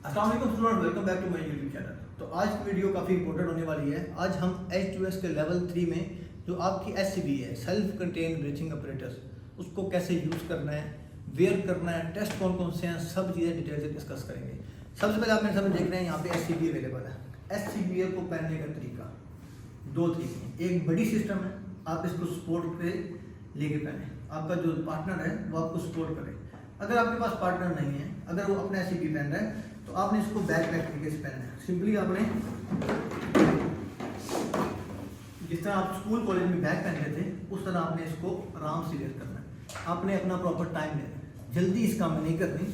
अस्सलाम वालेकुम student, welcome back to my YouTube channel. तो आज की वीडियो काफ़ी इंपॉर्टेंट होने वाली है। आज हम H2S के लेवल 3 में जो आपकी SCB है, सेल्फ कंटेन ब्रीथिंग अपरेटस, उसको कैसे यूज़ करना है, वेयर करना है, टेस्ट कौन कौन से हैं, सब चीज़ें डिटेल से डिस्कस करेंगे। सबसे पहले आप मेरे सामने देख रहे हैं यहाँ पे SCB अवेलेबल है। SCB को पहनने का तरीका दो तरीके हैं। एक बड़ी सिस्टम है, आप इसको सपोर्ट पे लेके पहने, आपका जो पार्टनर है वो आपको सपोर्ट करे। अगर आपके पास पार्टनर नहीं है, अगर वो अपना SCB पहन रहा है तो आपने इसको बैक तरीके से पहनना है। सिंपली आपने जिस तरह आप स्कूल कॉलेज में बैग पहनते थे उस तरह आपने इसको आराम से वेयर करना है। आपने अपना प्रॉपर टाइम लेना है, जल्दी इस काम में नहीं करनी,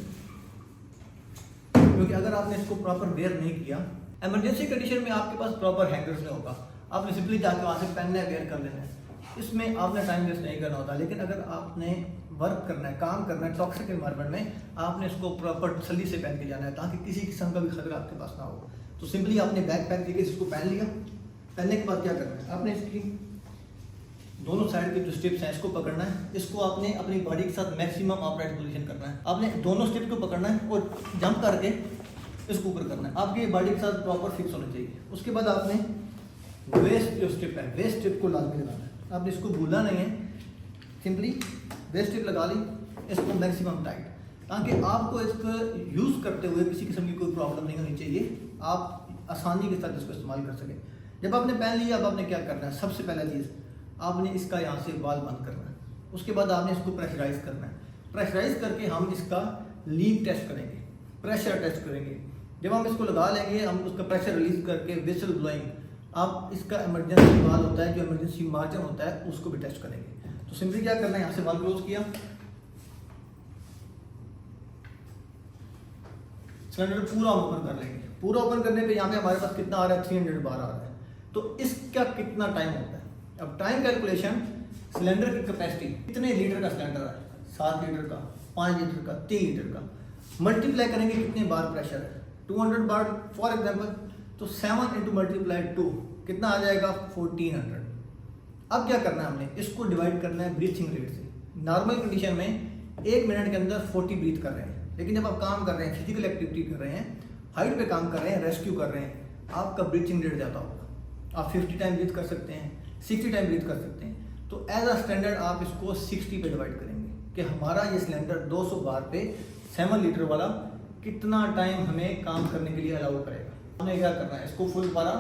क्योंकि अगर आपने इसको प्रॉपर वेयर नहीं किया, इमरजेंसी कंडीशन में आपके पास प्रॉपर हैंगर्स नहीं होगा, आपने सिंपली जाके वहाँ से पहनना है, वेयर कर लेना है, इसमें आपने टाइम वेस्ट नहीं करना होता। लेकिन अगर आपने वर्क करना है, काम करना है टॉक्सिक एनवायरनमेंट में, आपने इसको प्रॉपर तसल्ली से पहन के जाना है ताकि किसी किस्म का भी खतरा आपके पास ना हो। तो सिंपली आपने बैग पैक करके इसको पहन लिया। पहनने के बाद क्या करना है, आपने इसकी दोनों साइड के जो स्ट्रिप्स हैं इसको पकड़ना है। इसको आपने अपनी बॉडी के साथ मैक्सिमम ऑपरेट पोजीशन करना है। आपने दोनों स्ट्रिप को पकड़ना है और जंप करके इसको ऊपर करना है। आपकी बॉडी के साथ प्रॉपर फिक्स होना चाहिए। उसके बाद आपने वेस्ट जो स्ट्रिप है, वेस्ट स्ट्रिप को लाजमी लगाना है। आपने इसको भूलना नहीं है, सिंपली वेस्ट स्ट्रिप लगा ली, इसको मैक्सिमम टाइट, ताकि आपको इसको यूज़ करते हुए किसी किस्म की कोई प्रॉब्लम नहीं होनी चाहिए, आप आसानी के साथ इसको इस्तेमाल कर सकें। जब आपने पहन लिया, अब आपने क्या करना है, सबसे पहला चीज़ आपने इसका यहाँ से वाल बंद करना है। उसके बाद आपने इसको प्रेशराइज करना है। प्रेशराइज करके हम इसका लीक टेस्ट करेंगे, प्रेशर टेस्ट करेंगे। जब हम इसको लगा लेंगे, हम उसका प्रेशर रिलीज करके विसल ब्लोइंग, आप इसका इमरजेंसी वाल होता है, जो इमरजेंसी मार्जिन होता है, उसको भी टेस्ट करेंगे। तो सिंपली क्या करना है, यहाँ से वाल क्लोज किया, सिलेंडर पूरा ओपन कर लेंगे। पूरा ओपन करने पे यहाँ पे हमारे पास कितना आ रहा है, 300 बार आ रहा है। तो इसका कितना टाइम होता है, अब टाइम कैलकुलेशन, सिलेंडर की कैपेसिटी कितने लीटर का सिलेंडर है, 7 लीटर का, 5 लीटर का, 3 लीटर का, मल्टीप्लाई करेंगे कितने बार प्रेशर है, 200 बार फॉर एग्जाम्पल, तो 7 × मल्टीप्लाई 2 कितना आ जाएगा, 1400। अब क्या करना है, हमने इसको डिवाइड करना है ब्रीथिंग रेट से। नॉर्मल कंडीशन में 1 मिनट के अंदर 40 ब्रीथ कर रहे हैं, लेकिन जब आप काम कर रहे हैं, फिजिकल एक्टिविटी कर रहे हैं, हाइट पे काम कर रहे हैं, रेस्क्यू कर रहे हैं, आपका ब्रीथिंग रेट ज़्यादा होगा। आप 50 टाइम ब्रीथ कर सकते हैं, 60 टाइम ब्रीथ कर सकते हैं। तो एज अ स्टैंडर्ड आप इसको 60 पे डिवाइड करेंगे कि हमारा ये सिलेंडर 200 बार पे 7 लीटर वाला कितना टाइम हमें काम करने के लिए अलाउ करेगा। हमें क्या करना है, इसको फुल पारा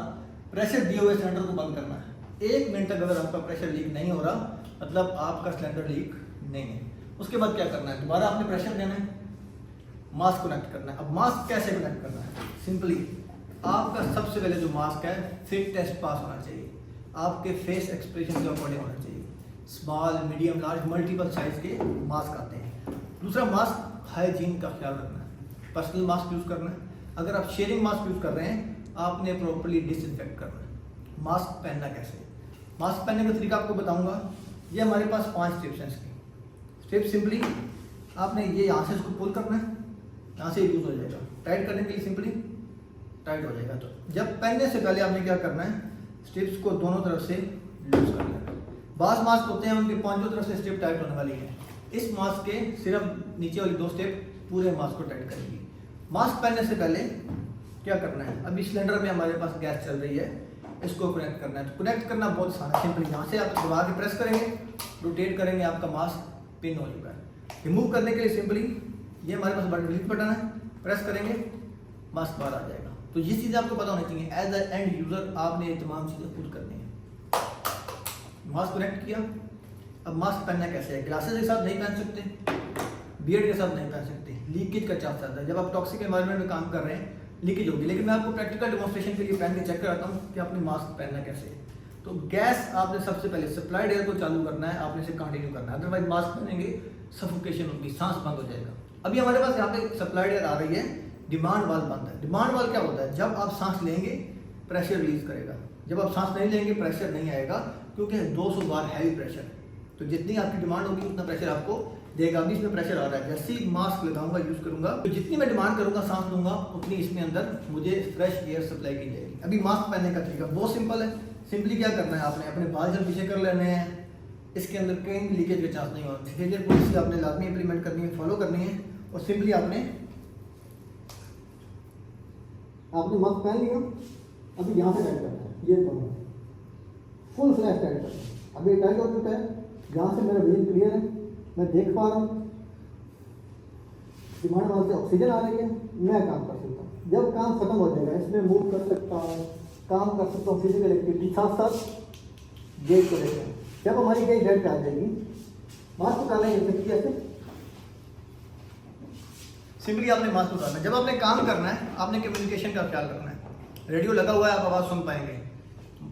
प्रेशर दिए हुए सिलेंडर को बंद करना है। 1 मिनट तक अगर आपका प्रेशर लीक नहीं हो रहा, मतलब आपका सिलेंडर लीक नहीं है। उसके बाद क्या करना है, दोबारा आपने प्रेशर देना है, मास्क कनेक्ट करना है। अब मास्क कैसे कनेक्ट करना है, सिंपली आपका सबसे पहले जो मास्क है, फिट टेस्ट पास होना चाहिए, आपके फेस एक्सप्रेशन के अकॉर्डिंग होना चाहिए। Small, medium, large, multiple size के मास्क आते हैं। दूसरा, मास्क हाइजीन का ख्याल रखना है, पर्सनल मास्क यूज़ करना है। अगर आप शेयरिंग मास्क यूज़ कर रहे हैं, आपने प्रॉपर्ली डिसइंफेक्ट करना है। मास्क पहनना कैसे, मास्क पहनने का तरीका आपको बताऊंगा। ये हमारे पास 5 स्टेप्स हैं इसकी। स्टेप सिंपली आपने ये यहाँ से इसको पुल करना है, यहाँ से यूज़ हो जाएगा। टाइट करने के लिए सिंपली टाइट हो जाएगा। तो जब पहनने से पहले आपने क्या करना है, स्ट्रिप्स को दोनों तरफ से लूज कर लेना। बास मास्क होते हैं, उनके पांचों तरफ से स्ट्रिप टाइट होने वाली है। इस मास्क के सिर्फ नीचे वाली 2 स्टेप पूरे मास्क को टाइट करेंगी। मास्क पहनने से पहले क्या करना है, अभी सिलेंडर में हमारे पास गैस चल रही है, इसको कनेक्ट करना है। तो कनेक्ट करना बहुत आसान है, सिंपली यहाँ से आप दबा के प्रेस करेंगे, रोटेट करेंगे, आपका मास्क पिन हो चुका है। रिमूव करने के लिए सिंपली ये हमारे पास डिलीट बटन है, प्रेस करेंगे, मास्क बाहर आ जाएगा। तो ये चीज़ आपको पता होनी चाहिए। एज अ एंड यूज़र आपने ये तमाम चीज़ें खुद करनी है। मास्क कनेक्ट किया, अब मास्क पहनना कैसे है, ग्लासेस के साथ नहीं पहन सकते, बियर्ड के साथ नहीं पहन सकते, लीकेज का चांस आता है। जब आप टॉक्सिक एनवायरनमेंट में काम कर रहे हैं, लीकेज होगी। लेकिन मैं आपको प्रैक्टिकल डेमोन्स्ट्रेशन के लिए पहन के चेक कराता हूँ कि आपने मास्क पहनना कैसे है। तो गैस आपने सबसे पहले सप्लाइड एयर को चालू करना है, आपने इसे कंटिन्यू करना है, अदरवाइज मास्क पहनेंगे सफोकेशन होगी, सांस बंद हो जाएगा। अभी हमारे पास यहाँ पे सप्लाइड एयर आ रही है, डिमांड वाल बंद है। डिमांड वाल क्या होता है, जब आप सांस लेंगे प्रेशर रिलीज करेगा, जब आप सांस नहीं लेंगे प्रेशर नहीं आएगा, क्योंकि 200 बार हैवी प्रेशर है। तो जितनी आपकी डिमांड होगी उतना प्रेशर आपको देगा। अभी इसमें प्रेशर आ रहा है, जैसे ही मास्क लगाऊंगा, यूज़ करूंगा, तो जितनी मैं डिमांड करूंगा, सांस लूंगा, उतनी इसमें अंदर मुझे फ्रेश एयर सप्लाई की जाएगी। अभी मास्क पहनने का तरीका बहुत सिंपल है। सिंपली क्या करना है, आपने अपने बाल जब पीछे कर लेने हैं, इसके अंदर कहीं भी लीकेज के चांस नहीं होते। बिहेवियर पॉलिसी आपने लाजमी इंप्लीमेंट करनी है, फॉलो करनी है। और सिंपली आपने आपने मास्क पहन लिया, अभी यहाँ से टाइट करना है, ये दोनों फुल फ्लैश टाइट करना है। अभी ये टाइट हो चुका है, यहाँ से मेरा विजन क्लियर है, मैं देख पा रहा हूँ दिमाग वहाँ से ऑक्सीजन आ रही है, मैं काम कर सकता हूँ। जब काम खत्म हो जाएगा इसमें मूव कर सकता हूँ, काम कर सकता हूँ, फिजिकल एक्टिविटी साथ साथ गेट को लेकर। जब हमारी गेट डेड पे आ जाएगी, मास्क उतारेंगे कैसे, सिंपली आपने मास्क उतारना है। जब आपने काम करना है, आपने कम्युनिकेशन का ख्याल रखना है। रेडियो लगा हुआ है, आप आवाज़ सुन पाएंगे,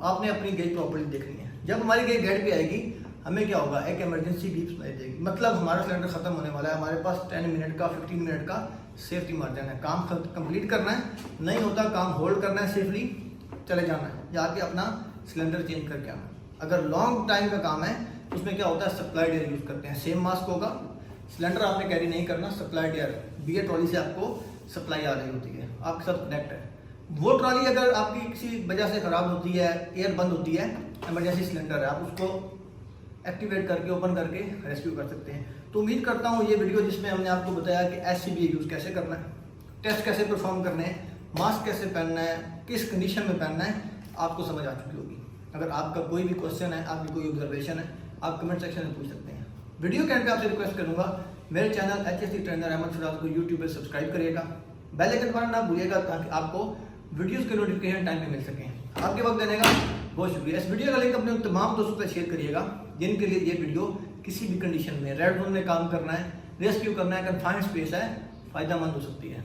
आपने अपनी गेट प्रॉपर्ली देखनी है। जब हमारी गेट डेड पे आएगी, हमें क्या होगा, एक इमरजेंसी बीप सुनाई देगी, मतलब हमारा सिलेंडर खत्म होने वाला है, हमारे पास 10 मिनट का 15 मिनट का सेफ्टी मार्जिन है। काम कंप्लीट करना है, नहीं होता काम होल्ड करना है, सेफली चले जाना है, जाके अपना सिलेंडर चेंज करके आना। अगर लॉन्ग टाइम का काम है तो उसमें क्या होता है, सप्लाइड एयर यूज़ करते हैं। सेम मास्क होगा, सिलेंडर आपने कैरी नहीं करना, सप्लाइड एयर बियर ट्रॉली से आपको सप्लाई आ रही होती है, आपके साथ कनेक्ट है। वो ट्रॉली अगर आपकी किसी वजह से ख़राब होती है, एयर बंद होती है, इमरजेंसी सिलेंडर है, आप उसको एक्टिवेट करके ओपन करके रेस्क्यू कर सकते हैं। तो उम्मीद करता हूँ ये वीडियो जिसमें हमने आपको बताया कि SCBA यूज़ कैसे करना है, टेस्ट कैसे परफॉर्म करने हैं, मास्क कैसे पहनना है, किस कंडीशन में पहनना है, आपको समझ आ चुकी होगी। अगर आपका कोई भी क्वेश्चन है, आपकी कोई ऑब्जर्वेशन है, आप कमेंट सेक्शन में पूछ सकते हैं। वीडियो के एंड पे आपसे रिक्वेस्ट करूँगा, मेरे channel HSC trainer Ahmad Firaz को यूट्यूब पर सब्सक्राइब करिएगा, बेल आइकन दबाना ना भूलिएगा ताकि आपको वीडियोज़ के नोटिफिकेशन टाइम पे मिल सकें। आपके वक्त देने का बहुत शुक्रिया। इस वीडियो का लिंक अपने तमाम दोस्तों के शेयर करिएगा जिनके लिए ये वीडियो किसी भी कंडीशन में, रेड जोन में काम करना है, रेस्क्यू करना है, कन्फाइंड स्पेस है, फ़ायदेमंद हो सकती है।